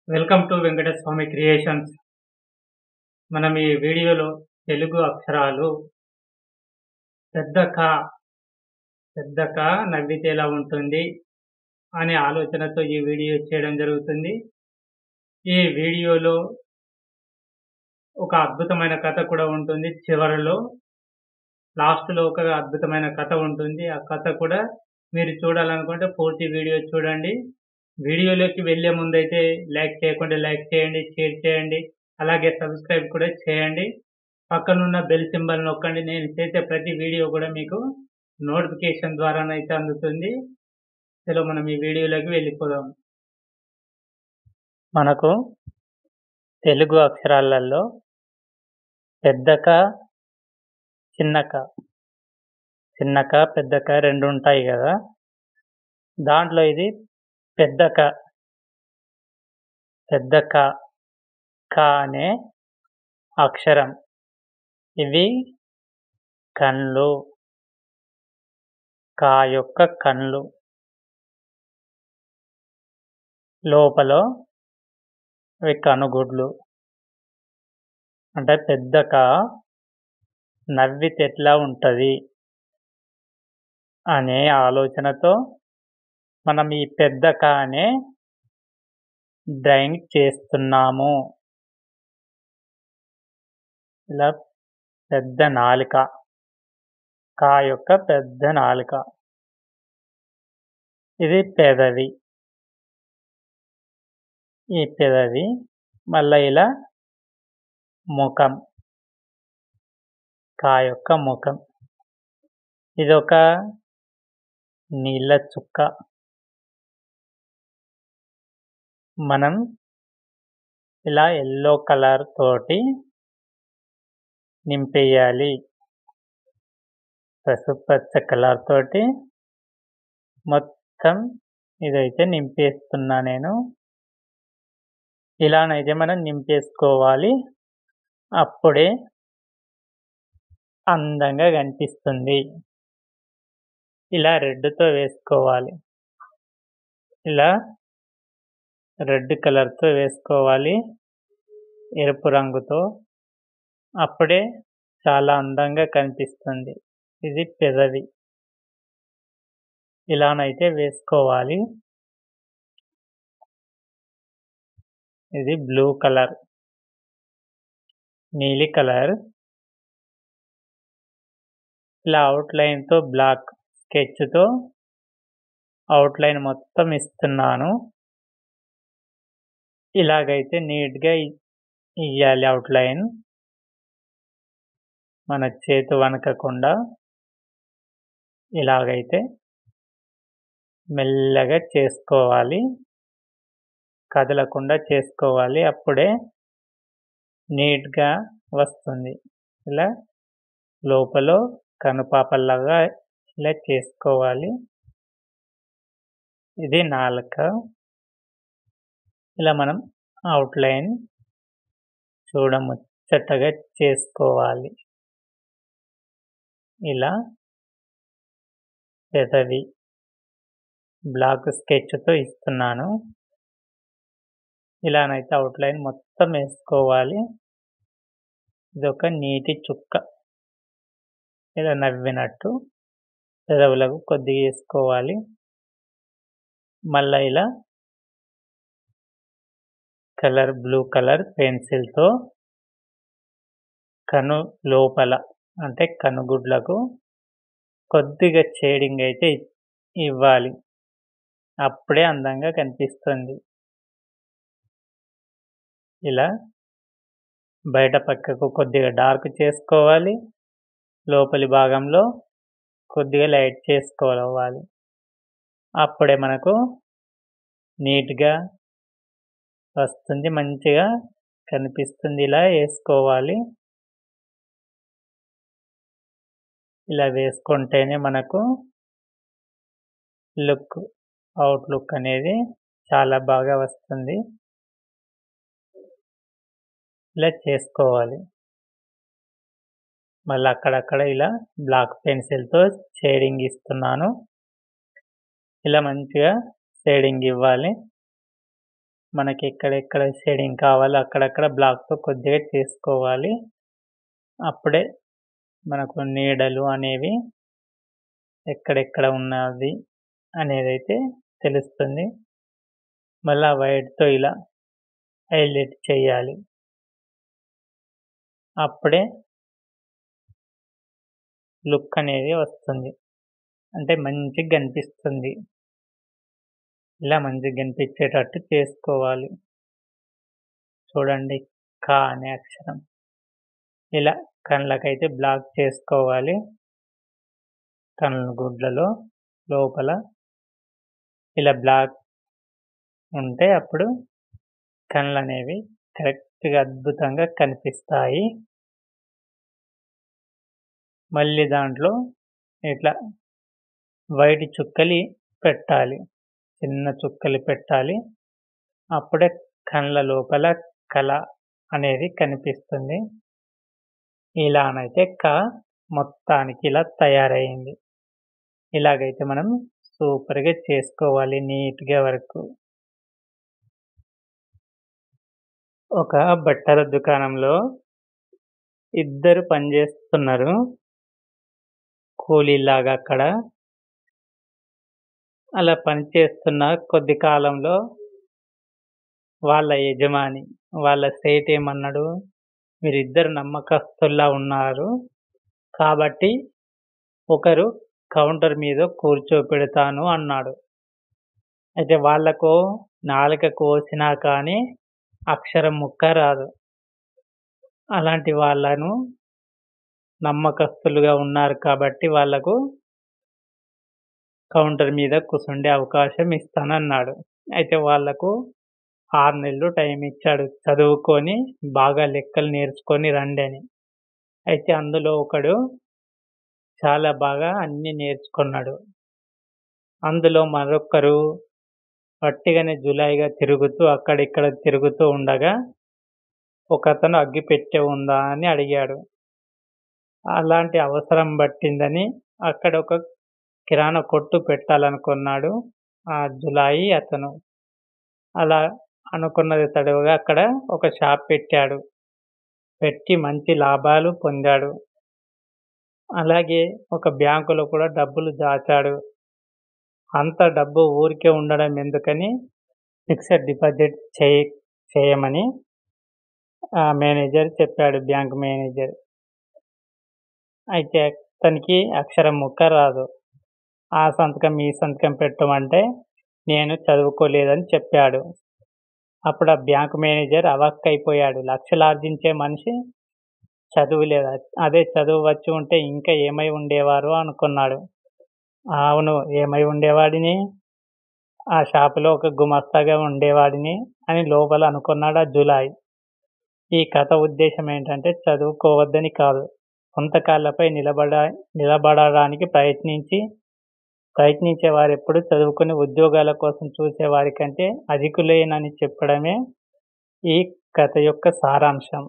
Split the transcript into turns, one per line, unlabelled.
Welcome to Venkataswamy creations. మనం ఈ వీడియోలో తెలుగు అక్షరాలు పెద్ద క నవ్వితే ఎలా ఉంటుంది అనే ఆలోచనతో ఈ వీడియో చేయడం జరుగుతుంది. ఈ వీడియోలో ఒక అద్భుతమైన కథ కూడా ఉంటుంది. చివరలో లాస్ట్‌లో ఒక అద్భుతమైన కథ ఉంటుంది. ఆ కథ కూడా మీరు చూడాలనుకుంటే పూర్తి వీడియో చూడండి. వీడియోలోకి వెళ్ళే ముందైతే లైక్ చేయకుండా లైక్ చేయండి, షేర్ చేయండి. అలాగే సబ్స్క్రైబ్ కూడా చేయండి. పక్కనున్న బెల్ సింబల్ నొక్కండి. నేను చేసే ప్రతి వీడియో కూడా మీకు నోటిఫికేషన్ ద్వారానైతే అందుతుంది. చలో మనం ఈ వీడియోలోకి వెళ్ళిపోదాం. మనకు తెలుగు అక్షరాలలో పెద్ద క, చిన్న క, పెద్ద క 2 ఉంటాయి కదా. దాంట్లో ఇది పెద్ద క అనే అక్షరం. ఇవి కళ్ళు, క యొక్క కళ్ళు. లోపల అవి కనుగుడ్లు. అంటే పెద్ద క నవ్వితే ఎట్లా ఉంటది అనే ఆలోచనతో మనం ఈ పెద్ద క అనే డ్రాయింగ్ చేస్తున్నాము. ఇలా పెద్ద నాలుక, క యొక్క పెద్ద నాలుక. ఇది పెదవి. ఈ పెదవి మళ్ళా ఇలా ముఖం, క యొక్క ముఖం. ఇదొక నీళ్ళ చుక్క. మనం ఇలా యెల్లో కలర్ తోటి నింపేయాలి. పసుపచ్చ కలర్ తోటి మొత్తం ఇదైతే నింపేస్తున్నా నేను. ఇలానైతే మనం నింపేసుకోవాలి. అప్పుడే అందంగా కనిపిస్తుంది. ఇలా రెడ్‌తో వేసుకోవాలి. ఇలా రెడ్ కలర్‌తో వేసుకోవాలి, ఎరుపు రంగుతో. అప్పుడే చాలా అందంగా కనిపిస్తుంది. ఇది పెదవి. ఇలానైతే వేసుకోవాలి. ఇది బ్లూ కలర్, నీలి కలర్. ఇలా అవుట్‌లైన్‌తో బ్లాక్ స్కెచ్‌తో అవుట్‌లైన్ మొత్తం ఇస్తున్నాను. ఇలాగైతే నీట్‌గా ఇయ్యాలి అవుట్‌లైన్. మన చేతి వణకకుండా ఇలాగైతే మెల్లగా చేసుకోవాలి. కదలకుండా చేసుకోవాలి. అప్పుడే నీట్‌గా వస్తుంది. ఇలా లోపల కనుపాపల్లాగా ఇలా చేసుకోవాలి. ఇది నాలుక. ఇలా మనం అవుట్‌లైన్ చూడముచ్చటగా చేసుకోవాలి. ఇలా పెదవి బ్లాక్ స్కెచ్‌తో ఇస్తున్నాను. ఇలానైతే అవుట్‌లైన్ మొత్తం వేసుకోవాలి. ఇదొక నీటి చుక్క. ఇలా నవ్వినట్టు పెదవులకు కొద్దిగా వేసుకోవాలి. మళ్ళా ఇలా బ్లూ కలర్ పెన్సిల్‌తో కను లోపల అంటే కనుగుడ్లకు కొద్దిగా షేడింగ్ అయితే ఇవ్వాలి. అప్పుడే అందంగా కనిపిస్తుంది. ఇలా బయట పక్కకు కొద్దిగా డార్క్ చేసుకోవాలి. లోపలి భాగంలో కొద్దిగా లైట్ చేసుకోవాలి. అప్పుడే మనకు నీట్‌గా వస్తుంది. మంచిగా కనిపిస్తుంది. ఇలా వేసుకోవాలి. ఇలా వేసుకుంటేనే మనకు అవుట్‌లుక్ అనేది చాలా బాగా వస్తుంది. ఇలా చేసుకోవాలి. మళ్ళీ అక్కడక్కడ ఇలా బ్లాక్ పెన్సిల్‌తో షేడింగ్ ఇస్తున్నాను. ఇలా మంచిగా షేడింగ్ ఇవ్వాలి. మనకి ఎక్కడెక్కడ షేడింగ్ కావాలో అక్కడక్కడ బ్లాక్‌తో కొద్దిగా చేసుకోవాలి. అప్పుడే మనకు నీడలు అనేవి ఎక్కడెక్కడ ఉన్నది అనేదైతే తెలుస్తుంది. మళ్ళా వైట్‌తో ఇలా హైలైట్ చేయాలి. అప్పుడే లుక్ అనేది వస్తుంది. అంటే మంచిగా కనిపిస్తుంది. ఇలా మంచిగా కనిపించేటట్టు చేసుకోవాలి. చూడండి 'క' అనే అక్షరం. ఇలా కళ్ళకైతే బ్లాక్ చేసుకోవాలి. కళ్ళ గుడ్లలో లోపల ఇలా బ్లాక్ ఉంటే అప్పుడు కళ్ళనేవి కరెక్ట్‌గా అద్భుతంగా కనిపిస్తాయి. మళ్ళీ దాంట్లో ఇట్లా వైట్ చుక్కలి పెట్టాలి. చిన్న చుక్కలు పెట్టాలి. అప్పుడే కళ్ళ లోపల కళ అనేది కనిపిస్తుంది. ఇలానైతే 'క' మొత్తానికి ఇలా తయారయింది. ఇలాగైతే మనం సూపర్‌గా చేసుకోవాలి నీట్‌గా వరకు. ఒక బట్టల దుకాణంలో ఇద్దరు పనిచేస్తున్నారు. కూలీలాగా అక్కడ. అలా పనిచేస్తున్న కొద్ది కాలంలో వాళ్ళ యజమాని, వాళ్ళ సేట్ ఏమన్నాడు, మీరిద్దరు నమ్మకస్తుల్లా ఉన్నారు. కాబట్టి ఒకరు కౌంటర్ మీద కూర్చోపెడతాను అన్నాడు. అయితే వాళ్ళకు నాలుక కోసినా కానీ అక్షరం ముక్క రాదు. అలాంటి వాళ్ళను నమ్మకస్తులుగా ఉన్నారు కాబట్టి వాళ్ళకు కౌంటర్ మీద కూసుండే అవకాశం ఇస్తానన్నాడు. అయితే వాళ్ళకు 6 నెలలు టైం ఇచ్చాడు. చదువుకొని బాగా లెక్కలు నేర్చుకొని రండని. అయితే అందులో ఒకడు చాలా బాగా అన్నీ నేర్చుకున్నాడు. అందులో మరొకరు వట్టిగానే జులాయిగా తిరుగుతూ అక్కడిక్కడ తిరుగుతూ ఉండగా ఒకతను అగ్గిపెట్టె ఉందా అని అడిగాడు. అలాంటి అవసరం పట్టిందని అక్కడ ఒక కిరాణా కొట్టు పెట్టాలనుకున్నాడు ఆ జులాయి అతను. అలా అనుకున్నది తడవుగా అక్కడ ఒక షాప్ పెట్టాడు. పెట్టి మంచి లాభాలు పొందాడు. అలాగే ఒక బ్యాంకులో కూడా డబ్బులు దాచాడు. అంత డబ్బు ఊరికే ఉండడం ఎందుకని ఫిక్స్డ్ డిపాజిట్ చేయమని మేనేజర్ చెప్పాడు, బ్యాంక్ మేనేజర్. అయితే అతనికి అక్షరం ముక్క రాదు. ఆ సంతకం ఈ సంతకం పెట్టమంటే నేను చదువుకోలేదని చెప్పాడు. అప్పుడు ఆ బ్యాంక్ మేనేజర్ అవాక్కయిపోయాడు. లక్షలార్జించే మనిషి చదువు లేదా? అదే చదువు వచ్చి ఉంటే ఇంకా ఏమై ఉండేవారు అనుకున్నాడు. అవును, ఏమై ఉండేవాడిని? ఆ షాపులో ఒక గుమస్తాగా ఉండేవాడిని అని లోపల అనుకున్నాడు ఆ జులాయి. ఈ కథ ఉద్దేశం ఏంటంటే చదువుకోవద్దని కాదు. సొంత కాళ్ళపై నిలబడడానికి ప్రయత్నించే వారెప్పుడు చదువుకుని ఉద్యోగాల కోసం చూసేవారి కంటే అధికులేనని చెప్పడమే ఈ కథ యొక్క సారాంశం.